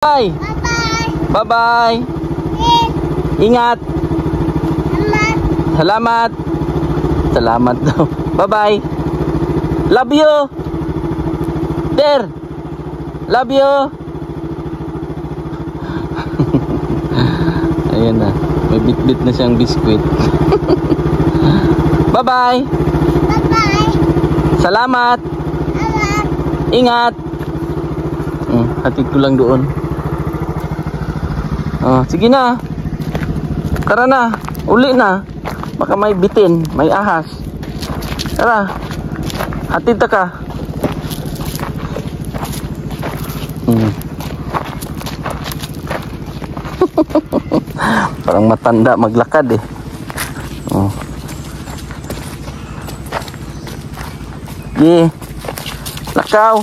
Bye. Bye-bye. Ingat. Salamat. Salamat daw. Bye-bye. Love you. There. Love you. Ayan na. May bit-bit na siyang biskwit. Bye-bye. Bye-bye. Salamat. Ingat. Hatid ko lang doon. Sige na. Tara na. Uli na. Baka may bitin, may ahas. Tara. Hatid ta ka. Parang matanda maglakad eh. Lakaw.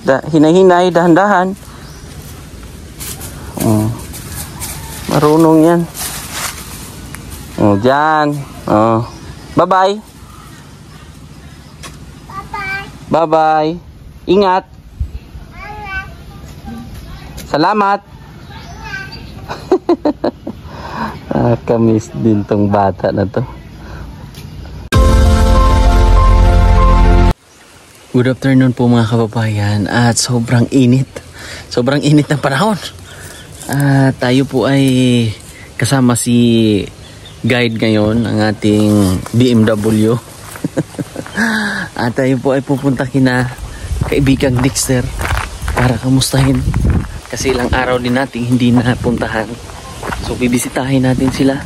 Hinay-hinay, dahan-dahan. Marunong yan. Diyan. Bye-bye. Bye-bye. Ingat. Salamat. Kamis din tong bata na to. Good afternoon po mga kababayan. At sobrang init. Sobrang init ng panahon. Tayo po ay kasama si guide ngayon, ang ating BMW. At tayo po ay pupunta kina kaibigang Dexter para kamustahin. Kasi ilang araw din natin hindi napuntahan. So bibisitahin natin sila.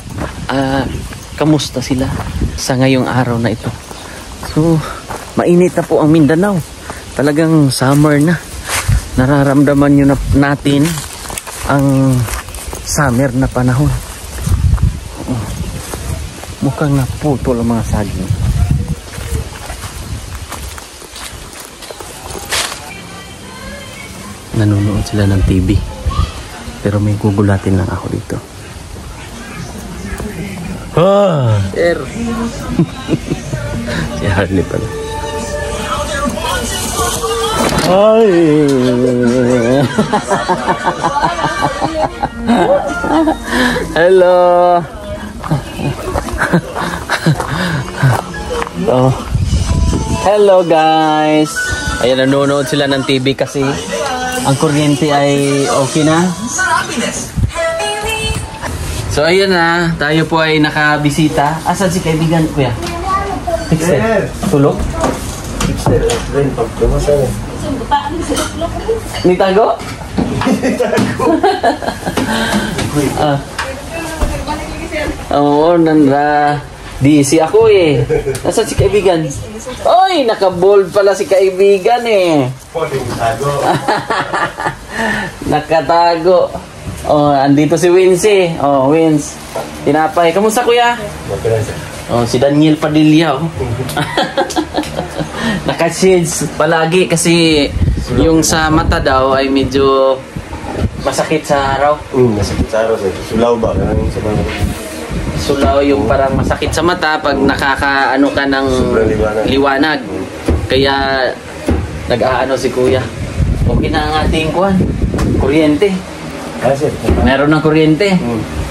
Kamusta sila sa ngayong araw na ito. So mainit na po ang Mindanao. Talagang summer na. Nararamdaman nyo na natin ang summer na panahon. Mukhang naputol ang mga saging. Nanonood sila ng TV. Pero may gugulatin lang ako dito. Sir. Si Harley pala. Ay. Hello. Hello guys. Ayan, nanonood sila ng TV kasi ang kuryente ay okay na. So ayan na, tayo po ay nakabisita. Asan si kaibigan kuya? Dexter. Tulog? Dexter, rin pagkumasan. Ni tago? Oo, nanda. DC ako eh. Nasaan si kaibigan? Oy, naka-bold pala si kaibigan eh. Nakatago. Andito si Wincy. Wins. Tinapay. Kamusta kuya? Si Daniel Padilla. Naka-shades palagi kasi yung sa mata daw ay medyo masakit sa araw. Masakit sa araw. Sulaw ba? Sulaw yung parang masakit sa mata pag nakakaano ka ng liwanag. Kaya nag-aano si kuya. Okay na ang ating kuryente. Meron ng kuryente.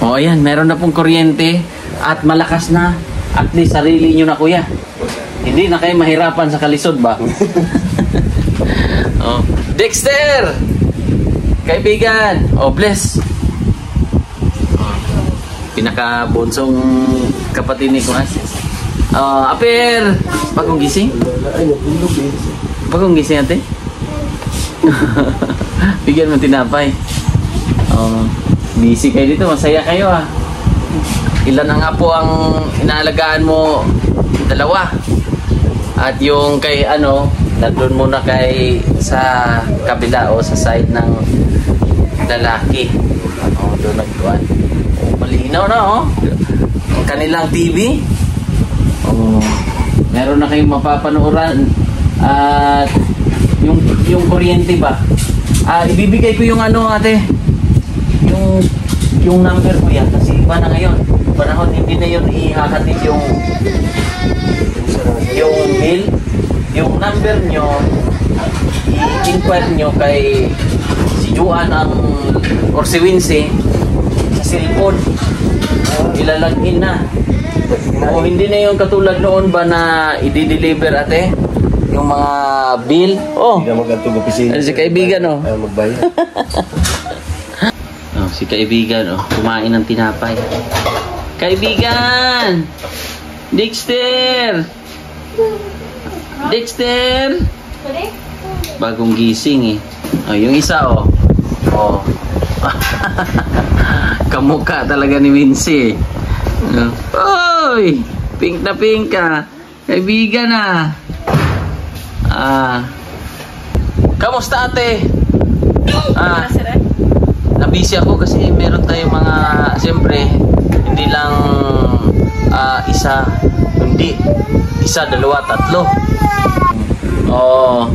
Ayan, meron na pong kuryente at malakas na. At least sarili nyo na kuya. Hindi na kayo mahirapan sa kalisod ba? Dexter! Kaibigan! Bless! Pinaka-bonsong kapatid ni Kuas. Aper! Bagong gising? Bagong gising ate? Bigyan mo tinapay. Busy kayo dito. Masaya kayo ah. Ilan ang apo ang inaalagaan mo? 2. At yung kay nandun muna kay sa kabila o sa side ng lalaki. Doon nagkuhan. Malinaw na ang kanilang TV. Meron na kayong mapapanooran. At yung kuryente ba? Ibibigay ko yung ate. Yung number ko yan kasi iba na ngayon. Panahon hindi na yun ihahatid yung bill. Yung number nyo i-inquire nyo kay Juan or si Wincy sa cellphone. Ilalagin na. O hindi na yung katulad noon ba na i-deliver ate? Yung mga bill. Oh. Hindi na mag-atog opisina. Si kaibigan oh. Ayaw magbayad. Oh, si kaibigan oh. Kumain ng tinapay. Kaibigan! Dexter! Dexter! Bagong gising eh. Oh, yung isa oh. Oh. Kamukha talaga ni Wincy. Oy! Pink na pink ka. Kaibigan ah. Kamusta ate? Nabisi ako kasi meron tayong mga, siyempre, hindi lang isa, hindi. Isa, dalawa, tatlo. Oh,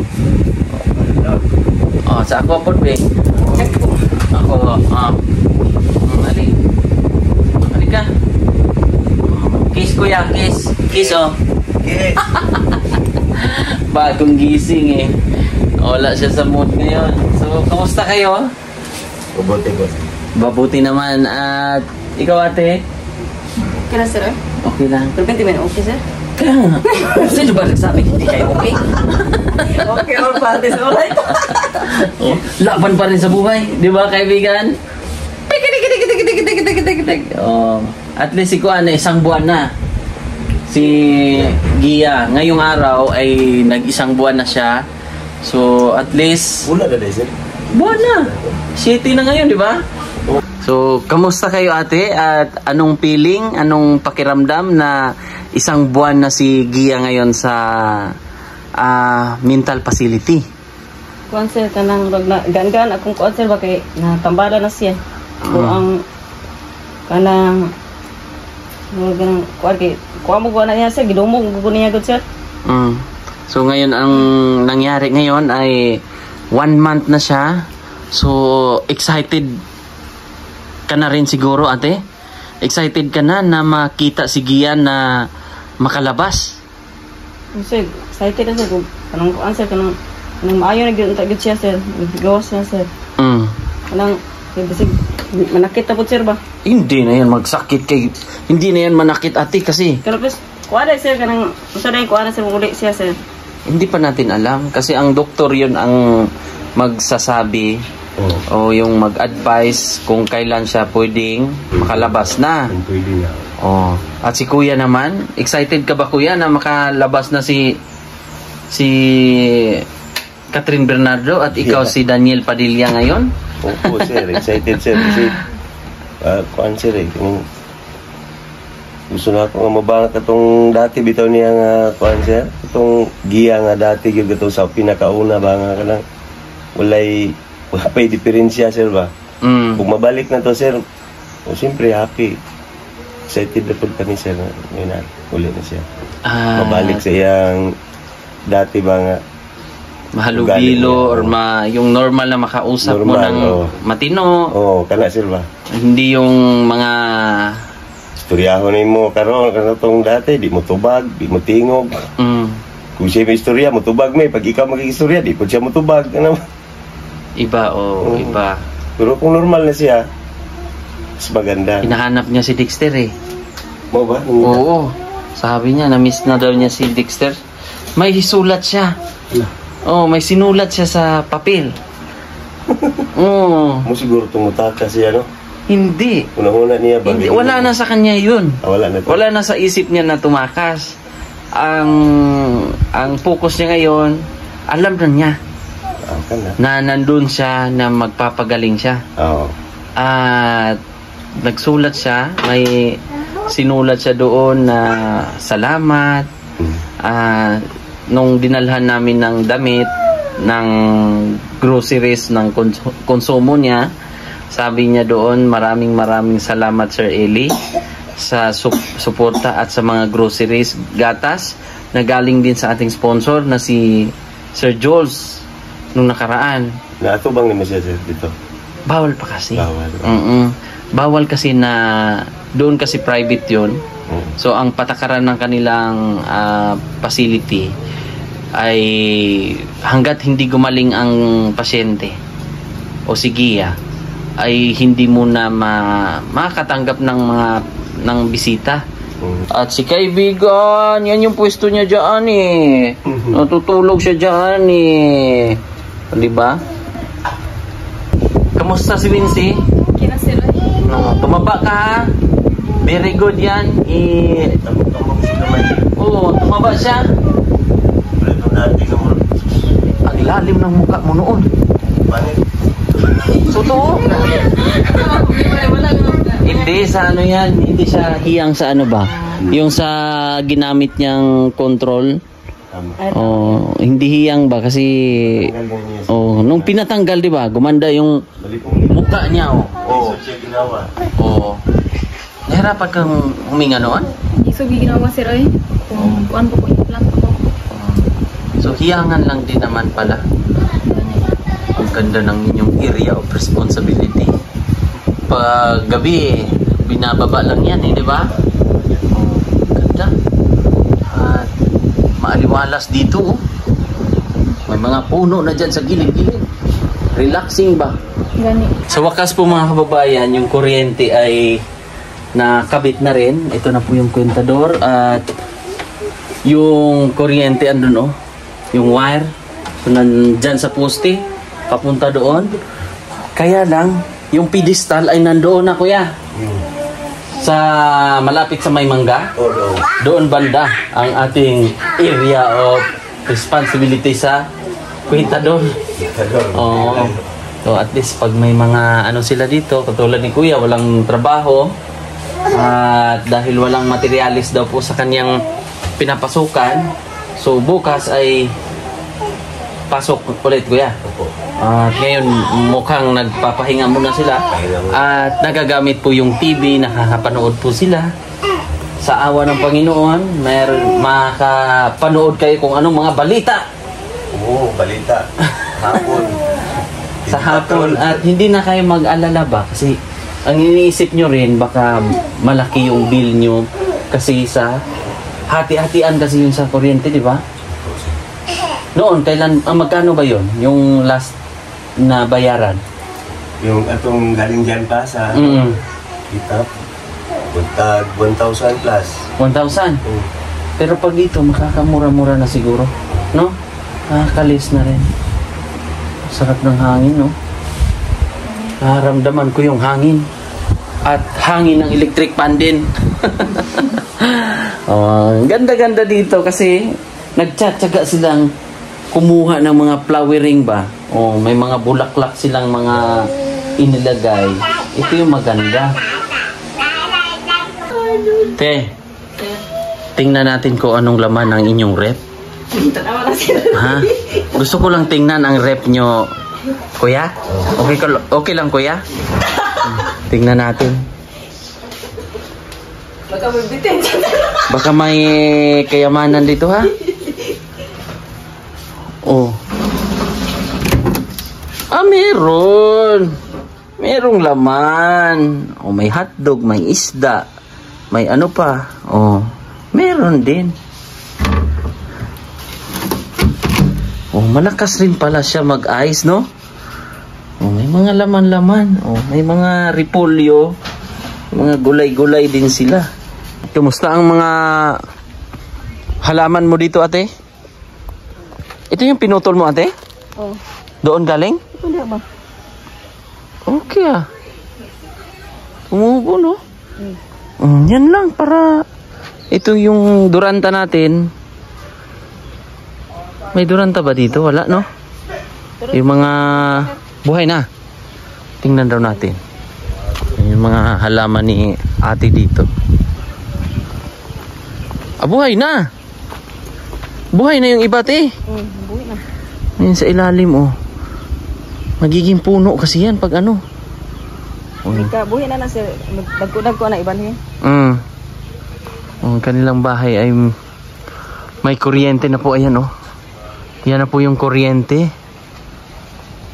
sa ako po, be. Ako, halika. Kiss kuya, kiss. Kiss, oh. Kiss. Bagong gising eh. Wala siya sa mood ngayon. So, kamusta kayo? Mabuti ko. Mabuti naman. At ikaw ate? Okay na, sir? Okay lang. Pero 20 minutes, okay, sir? Kaya nga. Sino ba nagsabi hindi kayo okay? Okay, all parties, alright. Oh, laban pa rin sa buhay. Di ba kaibigan? Oh, at least si Kuan na isang buwan na. Si Gia, ngayong araw ay nag-isang buwan na siya. So, at least Wala na sir. buwan na. 7 na ngayon, di ba? So, kamusta kayo ate? At anong feeling, anong pakiramdam na isang buwan na si Gia ngayon sa mental facility? Kuan, sir, kanang gan-gan akong kuan, sir, bakit natambala na siya. So, ang kanang kuan kay kuha mo na niya, sir, gidumog mo niya good, sir. So ngayon ang nangyari ngayon ay 1 month na siya. So excited ka na rin siguro ate? Excited ka na makita si Gian na makalabas? Sir, excited na, sir, kung kanang kuan, sir, kanang maayo na gud siya, sir. Gawas na, sir. Kanang bisig manakit na po, sir, ba? Hindi na yan magsakit kay, hindi na yan manakit ate kasi Pero plus kuha na, sir, kanang usa na yung kuha na, sir, uli siya, sir. hindi pa natin alam kasi ang doktor yun ang magsasabi o yung mag-advise kung kailan siya pwedeng makalabas na. Pwede na. Oh, at si kuya naman, excited ka ba kuya na makalabas na si Catherine Bernardo at ikaw si Daniel Padilla ngayon? Opo sir, excited sir kasi kuan sir eh. Gusto na ako nga mabangat itong dati bitaw niya nga kuan sir. Itong Gia nga dati yung ito sa pinakauna ba nga ka lang. Wala pa'y diferensya sir ba? Kung mabalik na to sir, siyempre happy. Excited na po kami sir. Ngayon na, uli na siya. Mabalik sa iyang dati ba nga. Mahalubilo or yung normal na makausap mo ng matino. Oo, kana sir ba? Hindi yung mga istoryahon mo karon tong dati di mo tubag, di mo tingog. Kung siya may istorya mo tubag may pag ikaw mag-istorya di pud siya mo tubag ano. Iba iba. Pero kung normal na siya mas maganda. Hinahanap niya si Dexter eh. Mo ba? Oo. Sabi niya na-miss na daw niya si Dexter. May sulat siya. Oh, may sinulat siya sa papel. Mo siguro tumutaka siya no. Hindi. Una-una niya ba? Hindi, wala na sa kanya yun. Wala na. Wala na sa isip niya na tumakas. Ang focus niya ngayon, alam na niya na nandun siya na magpapagaling siya. At nagsulat siya, may sinulat siya doon na salamat. Nung dinalhan namin ng damit, ng groceries, ng konsumo niya, sabi niya doon, maraming salamat Sir Eli sa suporta at sa mga groceries, gatas na galing din sa ating sponsor na si Sir Jules nung nakaraan. Naatubang naman siya dito. Bawal pa kasi. Bawal. Bawal kasi na doon kasi private yun. So ang patakaran ng kanilang facility ay hanggat hindi gumaling ang pasyente o si Gia ay hindi mo na makatanggap ng bisita. At si kaibigan, yan yung pwesto niya dyan eh. Natutulog siya dyan eh. Di ba? Kamusta si Wincy? Kina sila. Tumaba ka ha? Very good yan. Oo, tumaba siya. Ang lalim ng mukha mo noon. Totoo? Hindi sa ano yan. Hindi siya hiyang sa ano ba? Yung sa ginamit niyang control. Oh, hindi hiyang ba kasi nung pinatanggal 'di ba? Gumanda yung mukha niya Nahirapan kang huminga noon? Iso ginawa sir ay. Kung kuan po implant ko. So hiyangan lang din naman pala. Ang ganda ng inyong area of responsibility. Pag gabi, binababa lang yan di ba? Ganda. At maaliwalas dito. May mga puno na dyan sa gilid-gilid. Relaxing ba? Gani. Sa wakas po mga kababayan, yung kuryente ay nakabit na rin. Ito na po yung kwentador at yung kuryente andun yung wire. So, nandyan sa poste, papunta doon. Kaya lang, yung pedestal ay nandoon na kuya. Sa malapit sa Maymangga. Doon banda ang ating area of responsibility sa kwentador. So at least pag may mga ano sila dito, katulad ni kuya, walang trabaho. At dahil walang materialis daw po sa kanyang pinapasukan, so bukas ay pasok ulit kuya. At ngayon mukhang nagpapahinga muna sila at nagagamit po yung TV, nakakapanood po sila. Sa awa ng Panginoon, makapanood kayo kung anong mga balita. Balita. Hapon. Sa hapon at hindi na kayo mag-alala ba kasi ang iniisip nyo rin baka malaki yung bill nyo kasi sa hati-hatian kasi yun sa kuryente, di ba? Noon, kailan, magkano ba yun? Yung last na bayaran? Yung atong galing dyan pa sa kitap, 1,000 plus. 1,000? Pero pag dito, makakamura-mura na siguro. No? Nakakalis na rin. Sarap ng hangin, no? Naramdaman ko yung hangin. At hangin ng electric fan din. Ganda-ganda dito kasi nagtsatsaga silang kumuha ng mga flowering ba? May mga bulaklak silang mga inilagay. Ito yung maganda. Te, tingnan natin kung anong laman ng inyong rep. Ha? Gusto ko lang tingnan ang rep nyo. Kuya? Okay lang kuya? Tingnan natin. Baka may kayamanan dito ha? Meron. Merong laman. May hotdog, may isda. May ano pa. Meron din. Malakas rin pala siya mag-ice, no? May mga laman-laman. May mga repolyo. Mga gulay-gulay din sila. Kumusta ang mga halaman mo dito, ate? Ito yung pinutol mo, ate? Doon galing? Hindi ba? Okay Tumubo, no? Yan lang para ito yung duranta natin. May duranta ba dito? Wala, no? Yung mga buhay na. Tingnan daw natin. Yung mga halaman ni ate dito. Buhay na! Buhay na yung iba, te. Buhay na. Ayun sa ilalim, magiging puno kasi yan pag ano. Buhay na sir. Dagko na iban niya. Ang kanilang bahay ay may kuryente na po. Ayan, yan na po yung kuryente.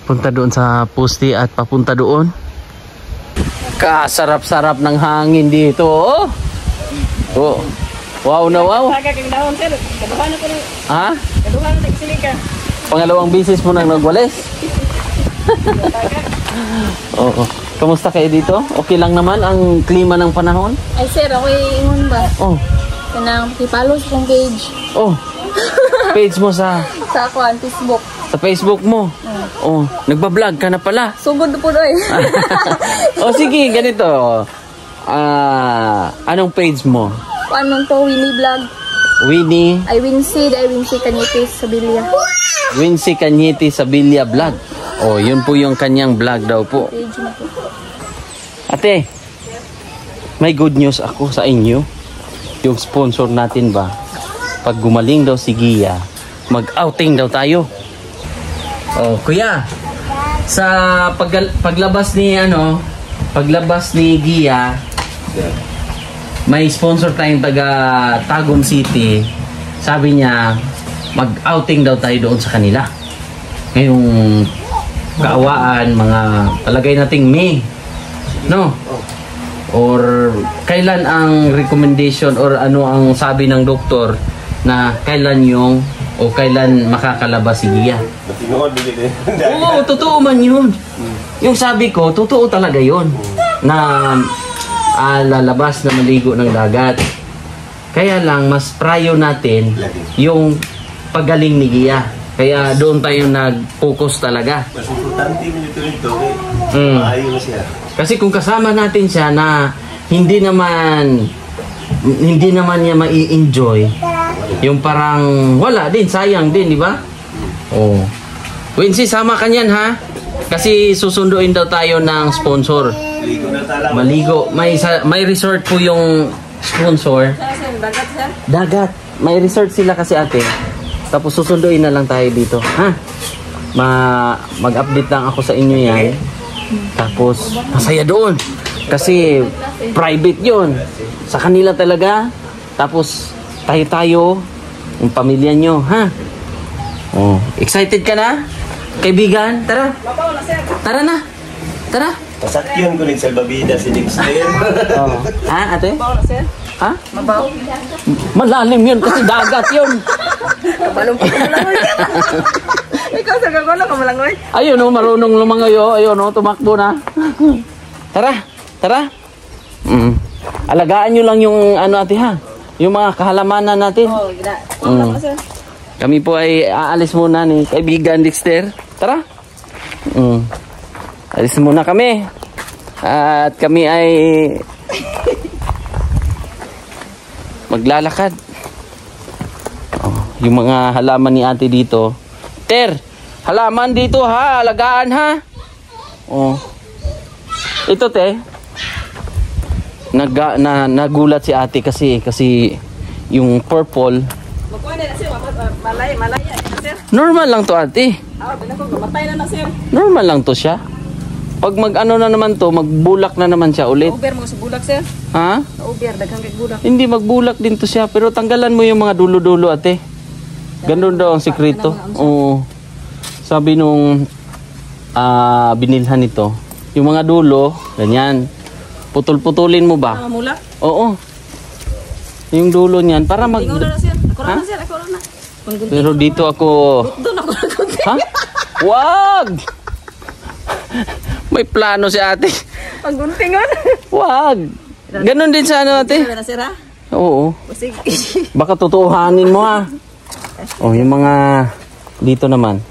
Punta doon sa poste at papunta doon. Kasarap-sarap ng hangin dito. Wow na wow. Kagagang dahon sir. Kaduhan ako na. Ha? Kaduhan na nagsilika. Pangalawang bisis mo nang nagwalis. Oo. Kamusta kayo dito? Okay lang naman ang klima ng panahon? Ay sir, ako'y ingon ba? Oh. Kanang ipalo sa kong page. Oh. Page mo sa Sa ako, Facebook. sa Facebook mo. Oh, nagba-vlog ka na pala. Sugod po doy. Oh, sige, ganito. Anong page mo? Anong to, Winnie Vlog. Winnie I Wincy Kanitis sa Bilya. Wincy Cañete Sabilia Vlog. Oh, yun po yung kanyang vlog daw po. Page mo po. Ate, may good news ako sa inyo. Yung sponsor natin ba, pag gumaling daw si Gia, mag-outing daw tayo. Oh, kuya, sa paglabas ni Gia, may sponsor tayong taga Tagum City. Sabi niya, mag-outing daw tayo doon sa kanila. Ngayong kaawaan, mga palagay nating May, no? Or kailan ang recommendation or ano ang sabi ng doktor na kailan kailan makakalabas si Gia? Oo, totoo man yun. Yung sabi ko, totoo talaga yun. Na lalabas na maligo ng dagat. Kaya lang, mas prayo natin yung pagaling ni Gia. Kaya doon tayo nag-focus talaga. Mas importante nito maayo na siya. Kasi kung kasama natin siya na hindi naman niya mai-enjoy, yung parang wala din, sayang din, di ba? Oh. Wincy, sama ka niyan ha? Kasi susunduin daw tayo ng sponsor. Maligo. May resort po yung sponsor. Dagat, sir? Dagat. May resort sila kasi ate. Tapos susunduin na lang tayo dito. Ha? Mag-update lang ako sa inyo yan. Tapos, masaya doon. Kasi, private yun. Sa kanila talaga. Tapos, tayo-tayo. Yung pamilya nyo. Ha? Oh. Excited ka na? Kaibigan? Tara. Tara na. Tara. Pasakyan ko ng salbabida si Dexter. Oh. Ha, ate? Mabaw na, sir. Ha? Mabaw. Malalim yun kasi dagat yun. Kabalong pa malangoy. Ikaw, sir, kagano ka malangoy? Ayun o, marunong lumangayo. Ayun o, tumakbo na. Tara, tara. Alagaan nyo lang yung ano ate ha. Yung mga kahalamanan natin. Oo, gina. Sir. Kami po ay aalis muna ni kaibigan Dexter. Tara. Alis muna kami. At kami ay maglalakad. Yung mga halaman ni ate dito. Ter, halaman dito ha. Alagaan ha. Ito te. Nagulat si ate kasi yung purple. Magkuha na, sir. Malaya, sir. Normal lang to ate. Matay na, sir. Normal lang to siya. Pag mag-ano na naman to, magbulak na naman siya ulit. Uber mo sa bulak, sir. Ha? Uber, daghang kay bulak. Hindi, magbulak din to siya. Pero tanggalan mo yung mga dulo-dulo ate. Ganun daw ang sikreto. Oo. Sabi nung binilhan nito, yung mga dulo, ganyan. Putol-putulin mo ba? Mulak? Oo. Yung dulo niyan para mag... Tingnan na, sir. Ako na, sir. Ako na. Pero dito ako... Doon ako nagunti. Ha? Wag! May plano si ate. Pagguntingon. Wag! Ganon din sa ano ate. Na, sir, ha? Oo. Sige. Baka tutuhanin mo ha. Oh, yung mga dito naman.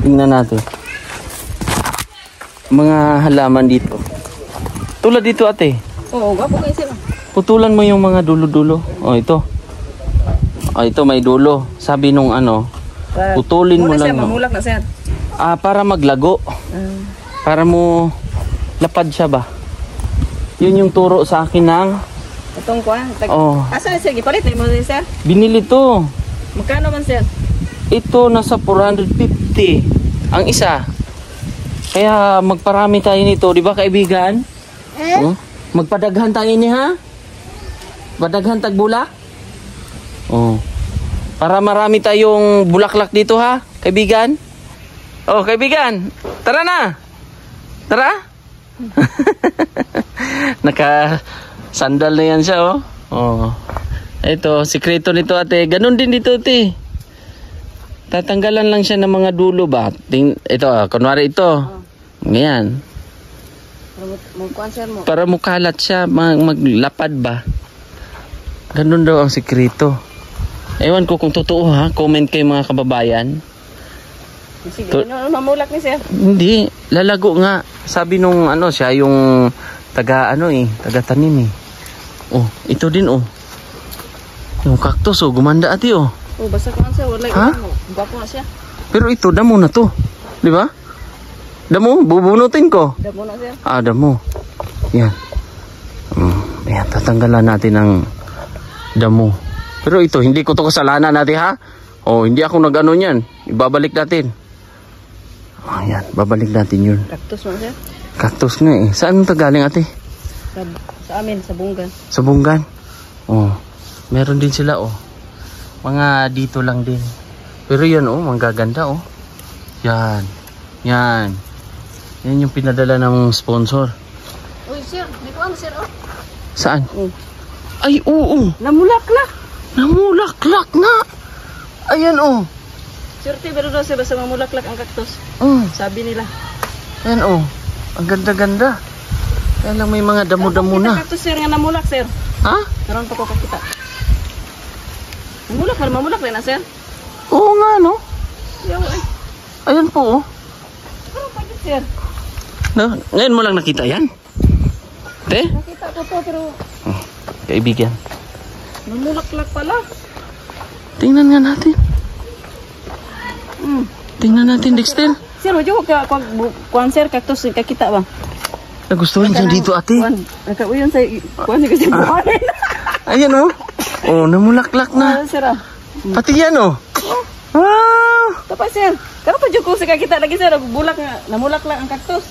Tingnan natin. Mga halaman dito. Tulad dito ate. Oo, gwapo kayo, sir. Putulan mo yung mga dulo-dulo. Oh, ito. Oh, ito may dulo. Sabi nung ano, putulin mo lang. Mamulak na, sir. Para maglago. Para mo lapad siya ba? Yun yung turo sa akin ng Itong kuha. Oh. Asa, sir? Gipalit mo, sir? Binili to. Magkano man, sir? Ito nasa 450 ang isa. Kaya magparami tayo nito, di ba kaibigan? Oh, magpadaghan tayo niya ha? Padaghan tagbulak? Oh. Para marami tayong bulaklak dito ha, kaibigan? Oh, kaibigan, tara na. Tara. Naka sandal na yan siya oh. Oh. Ito, sikreto nito ate. Ganun din dito ate. Tatanggalan lang siya ng mga dulo ba? Ito, kunwari ito. Ganyan. Para mukalat siya, maglapad ba? Ganun daw ang sikreto. Ewan ko kung totoo ha. Comment kayo mga kababayan. Sige, mamulak ni sir. Hindi, lalago nga. Sabi nung ano siya, yung taga tanim eh. Oh, ito din oh. Yung cactus oh, gumanda ati oh. Oh, basta ko sir, wala mo. Gwapo na siya. Pero ito damo na to. Di ba? Damo, bubunutin ko. Damo na sir. Ah, damo. Yan. Ayan, tatanggalan natin ng damo. Pero ito, hindi ko to kasalanan natin ha. Oh, hindi ako nag-ano niyan. Ibabalik natin. Ayan, babalik natin yun. Cactus mo sir? Cactus nga eh. Saan ito galing ate? Sa amin, sa Bunggan. Sa Bunggan? Oh, meron din sila oh. Mga dito lang din. Pero yan oh, manggaganda oh. Yan. Yan. Yan yung pinadala ng sponsor. Uy sir, may kuwan sir oh. Saan? Ay, oo. Namulaklak. Namulaklak nga. Ayan oh. Surti pero daw sir, basta mamulaklak ang cactus. Sabi nila. Ayan oh. Ang ganda-ganda. Kaya lang may mga damo-damo na. Cactus sir nga namulak sir. Ha? Karon pa ko kakita. Mamulak rin na sir. Oo nga no. Yaw ay. Ayan po oh. Karon pa yun sir. No? Ngayon mo lang nakita yan? Te? Nakita ko to pero Kaibigan. namulaklak pala. Tingnan nga natin. Tingnan natin Dexter. Sir, ojo ka kuan sir cactus kakita ba? Nagustuhan siya dito ate. Nakauyon sa kuan kasi buhanin. Ayan oh. Oh, namulaklak na. Sir ah. Pati yan oh. Wow. Tapos sir, karon pa jud ko sa kakita lagi sir, bulak nga namulaklak ang cactus.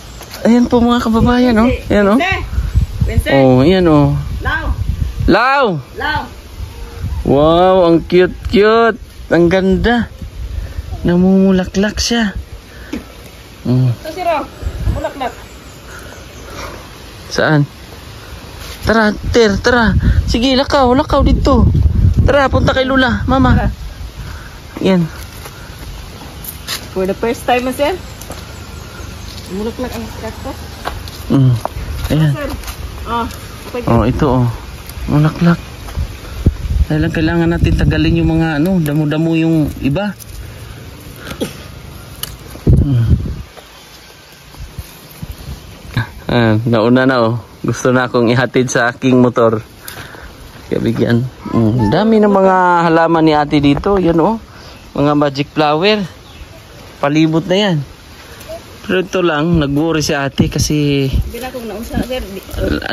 Ayan po mga kababayan oh. Ayan oh. Wednesday. Oh, ayan oh. Lao. Law. Lao. Wow, ang cute-cute. Ang ganda. Namumulaklak siya. So sir, namulaklak. Saan? Tara, tara. Sige, lakaw dito. Tara, punta kay Lula, mama. Tara. Yan. For the first time sir. Namulaklak ang cactus. Ayan. Sir. Oh, ito oh. Mulaklak. Dahil lang kailangan natin tagalin yung mga damo-damo yung iba. Nauna na oh. Gusto na akong ihatid sa aking motor. Kaya bigyan. Dami ng mga halaman ni ate dito. Yan oh. Mga magic flower. Palibot na yan. Pero ito lang, nag-worry si ate kasi...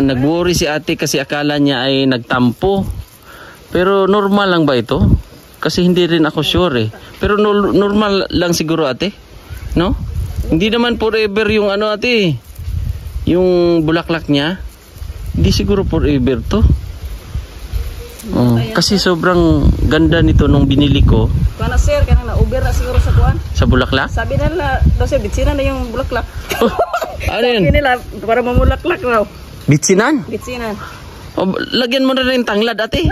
Nag-worry si ate kasi akala niya ay nagtampo. Pero normal lang ba ito? Kasi hindi rin ako sure eh. Pero normal lang siguro ate? No? Hindi naman forever yung ate. Yung bulaklak niya. Hindi siguro forever to. Kasi sobrang ganda nito nung binili ko. Kana sir, kana na uber na siguro sa kuan. Sa bulaklak? Sabi nila, daw sir, bitsina na yung bulaklak. Ano yun? Sabi nila, para mamulaklak raw. Bitsinan? Bitsinan. O, lagyan mo na rin tanglad ate.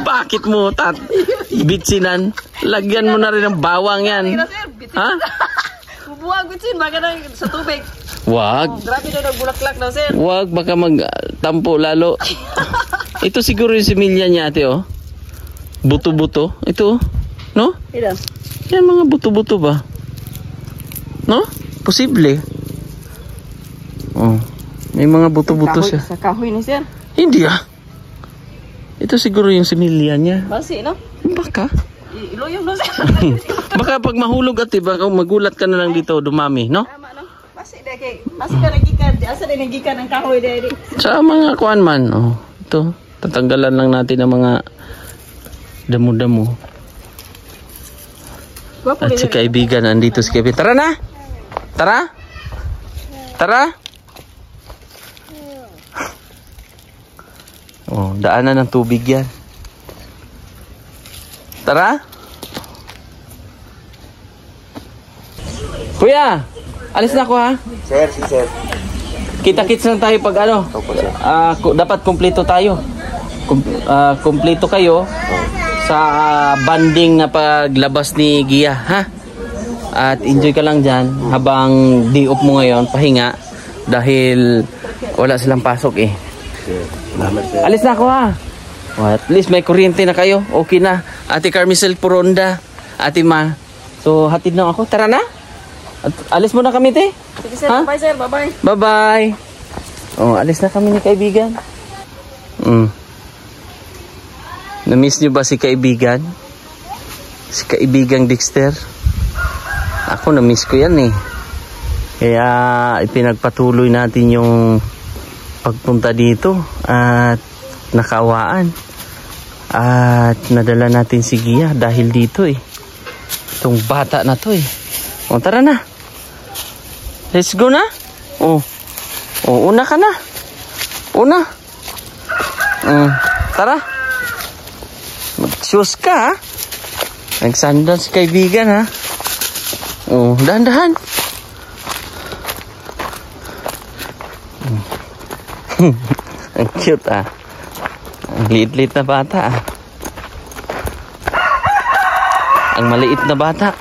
Bakit mo bitsinan? Lagyan mo na rin ng bawang yan. Ha? Bubuhag bitsin, baka na sa tubig. Wag. Grabe daw nagbulaklak daw sir. Wag, baka magtampo lalo. Ito siguro yung similya niya ate oh. Buto-buto. Ito oh. No? Ito. Yan mga buto-buto ba? No? Posible. Oh. May mga buto-buto siya. Sa kahoy ni sir. Hindi ah. Ito siguro yung similya niya. Basi no? Baka. Iloyong no sir. Baka pag mahulog ate, baka magulat ka na lang dito dumami, no? Tama no? Basi ka nagikan. Asa din nagikan ang kahoy dahil. Sa mga kuan man. Oh. Ito. Tatanggalan lang natin ang mga damo-damo. At si kaibigan andito si kaibigan. Tara na! Tara! Tara! Oh, daanan ng tubig yan. Tara! Kuya! Alis na ako ha? Sir, sir. Kita-kits lang tayo pag Opo, sir. dapat kumpleto tayo. Kumpleto kayo. sa banding na paglabas ni Gia, ha? At enjoy ka lang dyan habang day off mo ngayon, pahinga dahil wala silang pasok eh. Alis na ako ha. At least may kuryente na kayo. Okay na. Ate Carmicel Puronda, Ate Ma. So hatid na ako. Tara na. At alis mo na kami, te. Sige sir, bye sir, bye-bye. Bye-bye. Oh, alis na kami ni kaibigan. Na-miss nyo ba si kaibigan? Si kaibigang Dexter? Ako na-miss ko yan eh. Kaya ipinagpatuloy natin yung pagpunta dito at nakawaan. At nadala natin si Gia dahil dito eh. Itong bata na to eh. O tara na. Let's go na. O una ka na. Una. Tara. Mag-shoes ka ha. Nagsandal si kaibigan ha. Dahan-dahan. Ang cute ah. Ang liit-liit na bata ah. Ang maliit na bata.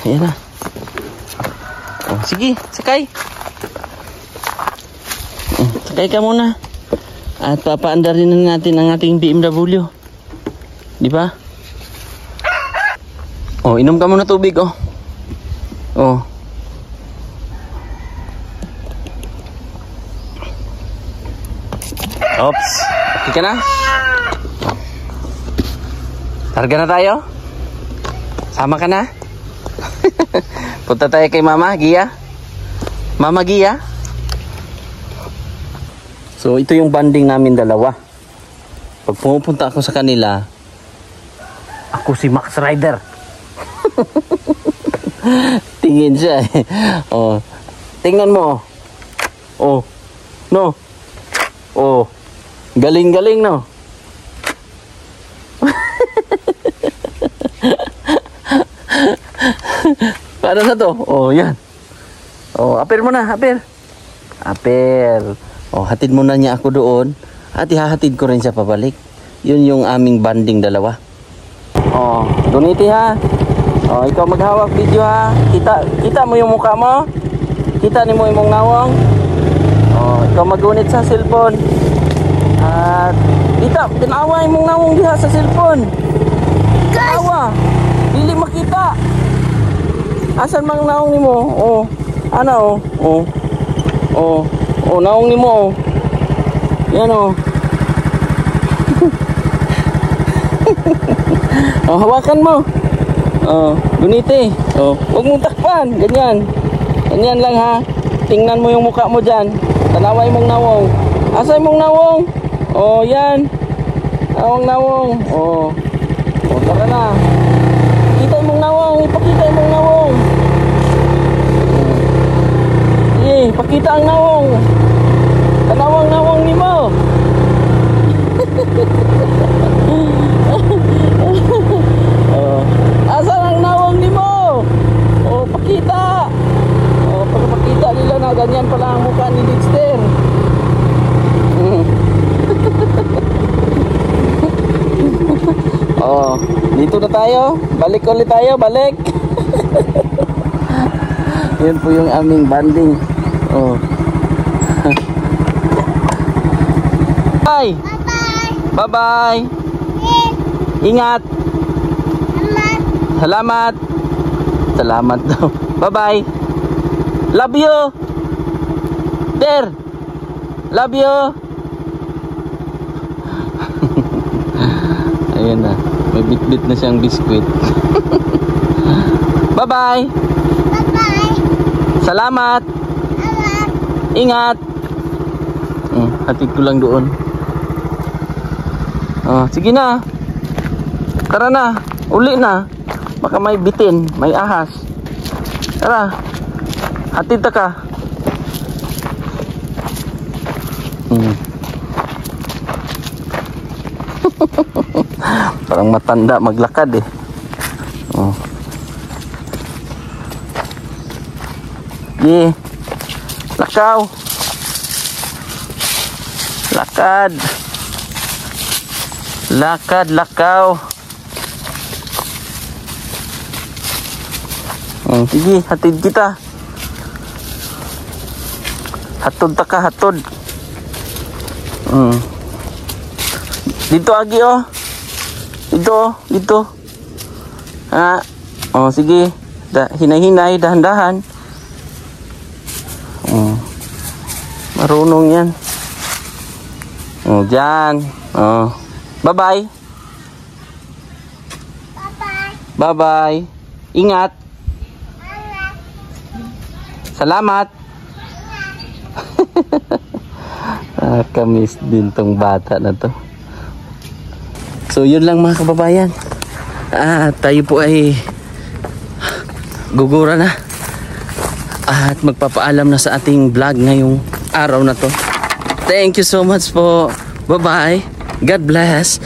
Ayan na. Sige, sakay. Sakay ka muna. At papaandarin na natin ang ating BMW. Di ba? Inom ka muna tubig Oops. Okay ka na? Targa na tayo? Sama ka na? Punta tayo kay Mama Gia. Mama Gia. So ito yung banding namin dalawa. Pag pumupunta ako sa kanila, ako si Max Rider. Tingin siya eh. Tingnan mo. No. Galing-galing no. Paano na to? Yan. Apir mo na, apir. Hatid mo na niya ako doon at ihahatid ko rin siya pabalik. Yun yung aming banding dalawa. Doniti ha. Ikaw maghawak video ha. Kita mo yung mukha mo. Kita ni mo imong nawong. Ikaw magunit sa cellphone. At tinawa imong nawong diha sa cellphone. Tinawa. Dili makita. Asan mang nawong nimo? Ano? Nawong nimo. Yan hawakan mo. Gunite. Huwag mong takpan. Ganyan lang ha. Tingnan mo yung mukha mo dyan. Tanaway mong nawong. Asa mong nawong? Yan. Nawong. Tara na. Kita mong nawong. Ipakita mong nawong. Pakita ang nawong. Tanawang-nawong ni mo. Asan ang nawang ni mo? Pakita. Pagpakita nila na ganyan pala ang mukha ni Dexter. Dito na tayo. Balik ulit tayo. Balik. Yan po yung aming banding. Bye. Bye-bye. Ingat. Salamat. Salamat daw. Bye-bye. Love you. There. Love you. Ayan na. May bit-bit na siyang biskwit. Bye-bye. Bye-bye. Salamat. Ingat. Hatid ko lang doon. Sige na. Tara na. Uli na. Baka may bitin. May ahas. Tara. Hatid ta ka. Parang matanda maglakad eh. Lakaw. Lakad. Lakad, lakaw. Sige, hatid kita. Hatod ta ka, hatod. Dito agi oh. Dito. Sige. Hinay-hinay, dahan-dahan. Marunong yan. Diyan. Bye-bye. Bye-bye. Ingat. Salamat. Kamis din tong bata na to. So yun lang mga kababayan. Tayo po ay gugura na. At magpapaalam na sa ating vlog ngayong araw na to. Thank you so much po. Bye-bye. God bless.